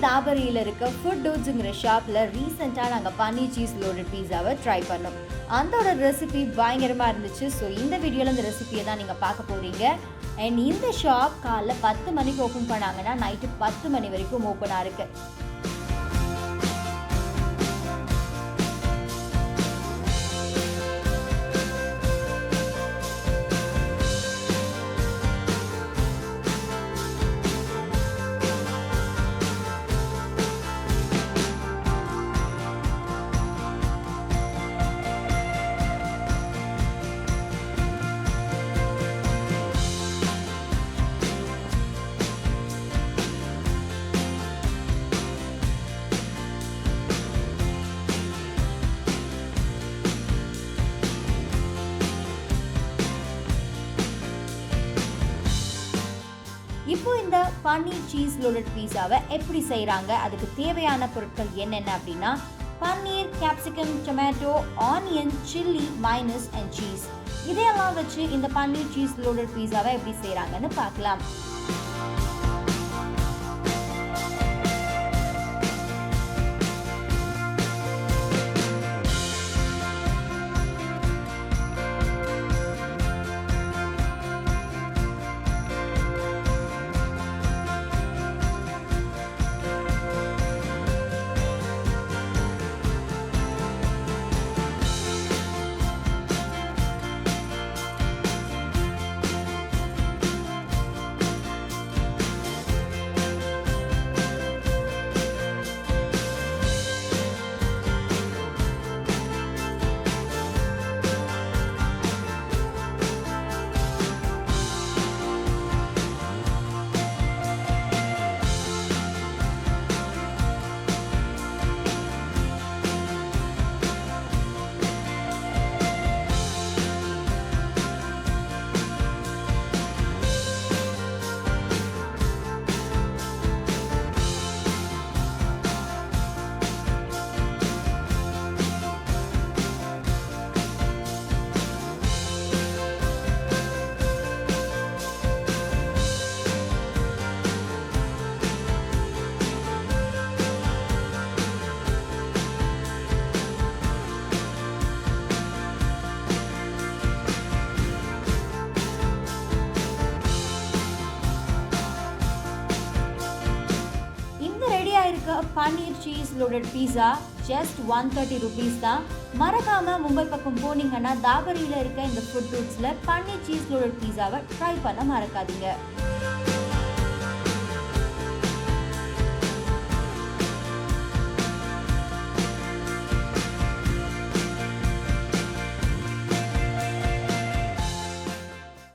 தாபரியில் இருக்க ஃபுட் டூட்ஸுங்கிற ஷாப்பில் ரீசெண்டாக நாங்கள் பன்னீர் சீஸ் லோடட் பீஸாவை ட்ரை பண்ணோம். அதோட ரெசிபி பயங்கரமாக இருந்துச்சு. ஸோ இந்த வீடியோவில் இந்த ரெசிபியை தான் நீங்கள் பார்க்க போகிறீங்க. அண்ட் இந்த ஷாப் காலைல 10 மணிக்கு ஓப்பன் பண்ணாங்கன்னா நைட்டு 10 மணி வரைக்கும் ஓப்பனாக இருக்குது. இப்போ இந்த பன்னீர் சீஸ் லோடட் பீஸாவை எப்படி செய்கிறாங்க, அதுக்கு தேவையான பொருட்கள் என்னென்ன அப்படின்னா paneer, capsicum, tomato, onion, chilli, mayonnaise and cheese. இதையெல்லாம் வச்சு இந்த பன்னீர் சீஸ் லோடட் பீஸாவை எப்படி செய்கிறாங்கன்னு பார்க்கலாம். பன்னீர் சீஸ் லோடட் பீஸா ஜஸ்ட் 130 rupees தான். மறக்காம மும்பை பக்கம் போனீங்கன்னா தாபரியில் இருக்க இந்த ஃபுட் ரூட்ஸில் பன்னீர் சீஸ் லோடட் பீஸாவை ட்ரை பண்ண மறக்காதீங்க.